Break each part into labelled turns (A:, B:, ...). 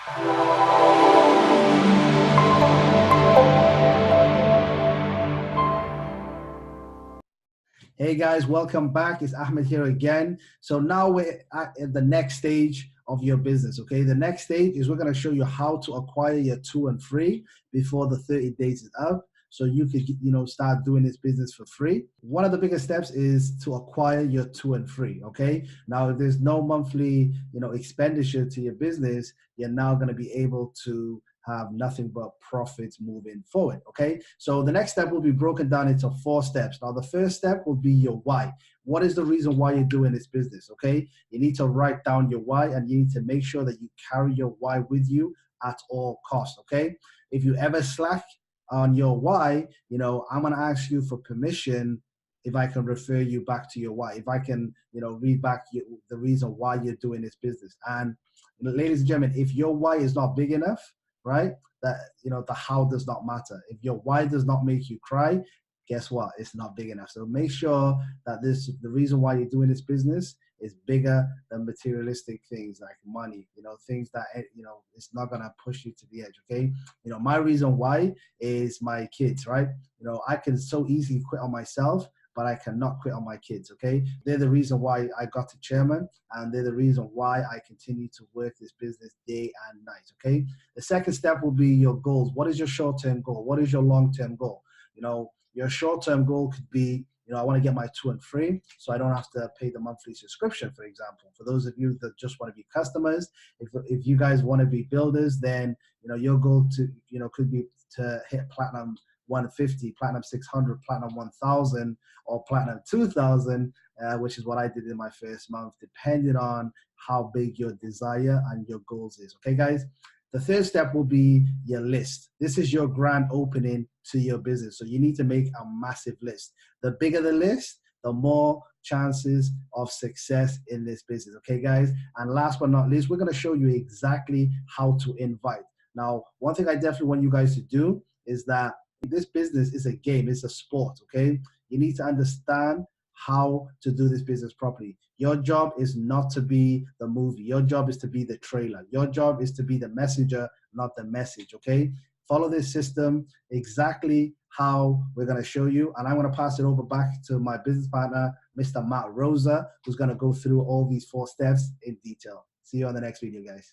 A: Hey guys, welcome back. It's Ahmed here again. So now we're at the next stage of your business, okay? The next stage is we're going to show you how to acquire your 2 and free before the 30 days is up, so you could, start doing this business for free. One of the biggest steps is to acquire your 2 and free, okay? Now, if there's no monthly, expenditure to your business, you're now going to be able to have nothing but profits moving forward, okay? So the next step will be broken down into 4 steps. Now, the first step will be your why. What is the reason why you're doing this business, okay? You need to write down your why, and you need to make sure that you carry your why with you at all costs, okay? If you ever slack on your why, I'm gonna ask you for permission if I can refer you back to your why, if I can, read back the reason why you're doing this business. And ladies and gentlemen, if your why is not big enough, right? That, the how does not matter. If your why does not make you cry, guess what? It's not big enough. So make sure that the reason why you're doing this business is bigger than materialistic things like money, things that, it's not going to push you to the edge. Okay. My reason why is my kids, right? I can so easily quit on myself, but I cannot quit on my kids, okay? They're the reason why I got to chairman, and they're the reason why I continue to work this business day and night, okay? The second step will be your goals. What is your short-term goal? What is your long-term goal? Your short-term goal could be, I want to get my 2 and free, so I don't have to pay the monthly subscription, for example. For those of you that just want to be customers, if you guys want to be builders, then, your goal could be to hit platinum 150, platinum 600, platinum 1000, or platinum 2000, which is what I did in my first month, depending on how big your desire and your goals is. Okay, guys? The third step will be your list. This is your grand opening to your business. So you need to make a massive list. The bigger the list, the more chances of success in this business. Okay, guys? And last but not least, we're going to show you exactly how to invite. Now, one thing I definitely want you guys to do is that this business is a game, it's a sport, okay? You need to understand how to do this business properly. Your job is not to be the movie. Your job is to be the trailer. Your job is to be the messenger, not the message, okay? Follow this system exactly how we're going to show you. And I'm going to pass it over back to my business partner, Mr. Matt Rosa, who's going to go through all these 4 steps in detail. See you on the next video, guys.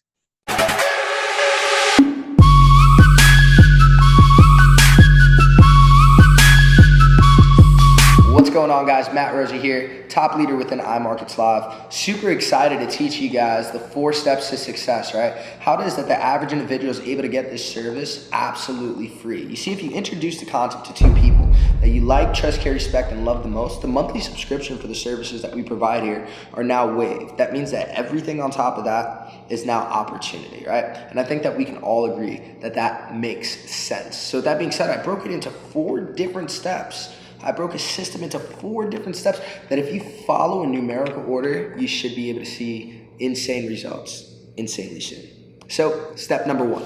B: What's going on, guys? Matt Rosa here, top leader within iMarkets Live. Super excited to teach you guys the 4 steps to success, right? How it is that the average individual is able to get this service absolutely free. You see, if you introduce the concept to 2 people that you like, trust, care, respect, and love the most, the monthly subscription for the services that we provide here are now waived. That means that everything on top of that is now opportunity, right? And I think that we can all agree that that makes sense. So that being said, I broke it into 4 different steps. I broke a system into 4 different steps that if you follow in numerical order, you should be able to see insane results insanely soon. So step number 1.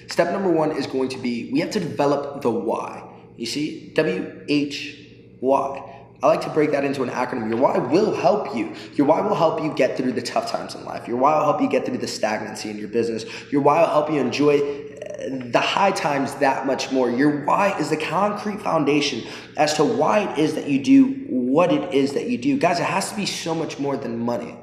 B: Step number 1 is going to be, we have to develop the why. You see, WHY. I like to break that into an acronym. Your why will help you. Your why will help you get through the tough times in life. Your why will help you get through the stagnancy in your business. Your why will help you enjoy the high times that much more. Your why is the concrete foundation as to why it is that you do what it is that you do. Guys, it has to be so much more than money.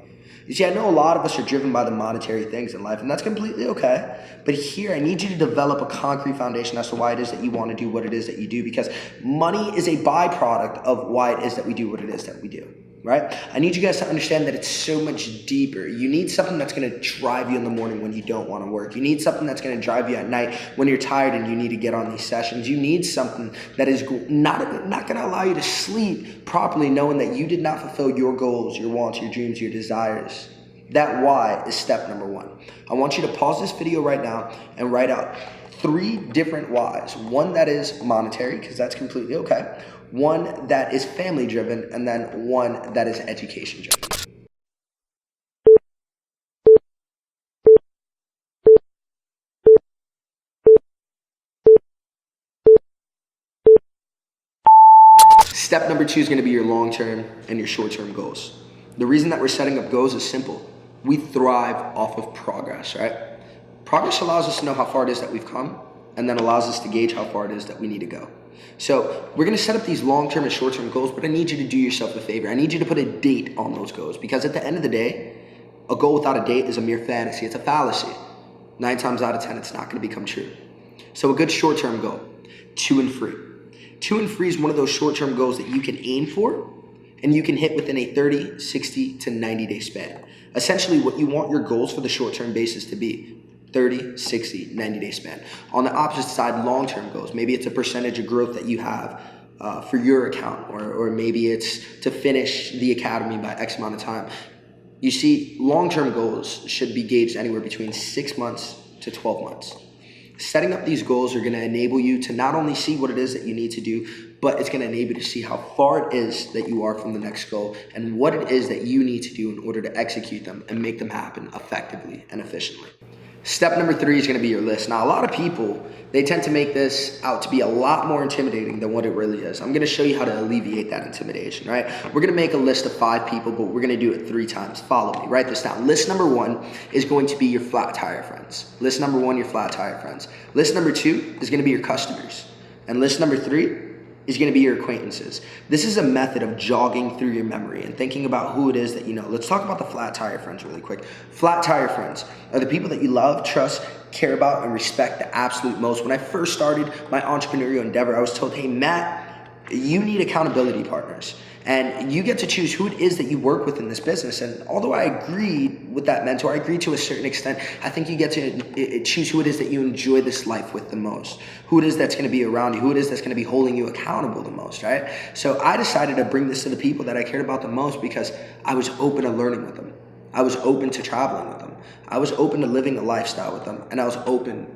B: You see, I know a lot of us are driven by the monetary things in life, and that's completely okay. But here, I need you to develop a concrete foundation as to why it is that you want to do what it is that you do, because money is a byproduct of why it is that we do what it is that we do. Right? I need you guys to understand that it's so much deeper. You need something that's going to drive you in the morning when you don't want to work. You need something that's going to drive you at night when you're tired and you need to get on these sessions. You need something that is not going to allow you to sleep properly, knowing that you did not fulfill your goals, your wants, your dreams, your desires. That why is step number 1. I want you to pause this video right now and write out 3 different whys. One that is monetary, because that's completely okay. One that is family driven, and then one that is education driven. Step number 2 is going to be your long-term and your short-term goals. The reason that we're setting up goals is simple. We thrive off of progress, right? Progress allows us to know how far it is that we've come, and then allows us to gauge how far it is that we need to go. So we're gonna set up these long-term and short-term goals, but I need you to do yourself a favor. I need you to put a date on those goals, because at the end of the day, a goal without a date is a mere fantasy. It's a fallacy. 9 times out of 10, it's not gonna become true. So a good short-term goal, 2 and free. 2 and free is one of those short-term goals that you can aim for and you can hit within a 30, 60 to 90 day span. Essentially what you want your goals for the short-term basis to be, 30, 60, 90 day span. On the opposite side, long-term goals. Maybe it's a percentage of growth that you have for your account, or maybe it's to finish the academy by X amount of time. You see, long-term goals should be gauged anywhere between 6 months to 12 months. Setting up these goals are going to enable you to not only see what it is that you need to do, but it's going to enable you to see how far it is that you are from the next goal and what it is that you need to do in order to execute them and make them happen effectively and efficiently. Step number 3 is going to be your list. Now, a lot of people, they tend to make this out to be a lot more intimidating than what it really is. I'm going to show you how to alleviate that intimidation, right? We're going to make a list of 5 people, but we're going to do it 3 times. Follow me. Write this down. List number 1 is going to be your flat tire friends. List number 1, your flat tire friends. List number 2 is going to be your customers. And list number 3 is going to be your acquaintances. This is a method of jogging through your memory and thinking about who it is that you know. Let's talk about the flat tire friends really quick. Flat tire friends are the people that you love, trust, care about, and respect the absolute most. When I first started my entrepreneurial endeavor, I was told, hey, Matt, you need accountability partners. And you get to choose who it is that you work with in this business. And although I agreed with that mentor, I agreed to a certain extent, I think you get to choose who it is that you enjoy this life with the most, who it is that's going to be around you, who it is that's going to be holding you accountable the most, right? So I decided to bring this to the people that I cared about the most because I was open to learning with them. I was open to traveling with them. I was open to living a lifestyle with them. And I was open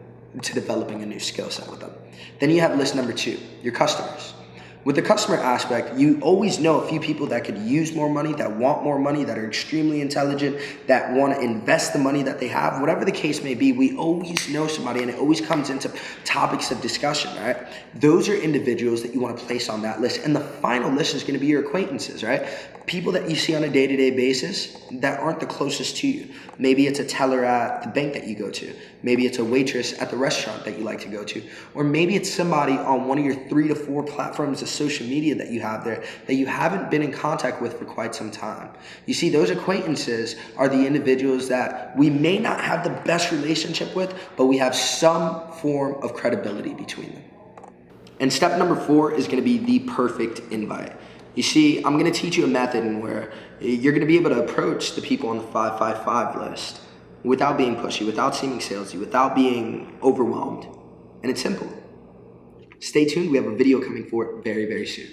B: to developing a new skill set with them. Then you have list number 2, your customers. With the customer aspect, you always know a few people that could use more money, that want more money, that are extremely intelligent, that want to invest the money that they have. Whatever the case may be, we always know somebody, and it always comes into topics of discussion, right? Those are individuals that you want to place on that list. And the final list is going to be your acquaintances, right? People that you see on a day-to-day basis that aren't the closest to you. Maybe it's a teller at the bank that you go to. Maybe it's a waitress at the restaurant that you like to go to. Or maybe it's somebody on one of your 3 to 4 platforms of social media that you have there that you haven't been in contact with for quite some time. You see, those acquaintances are the individuals that we may not have the best relationship with, but we have some form of credibility between them. And step number 4 is going to be the perfect invite. You see, I'm going to teach you a method in where you're going to be able to approach the people on the 555 list without being pushy, without seeming salesy, without being overwhelmed. And it's simple. Stay tuned. We have a video coming for it very, very soon.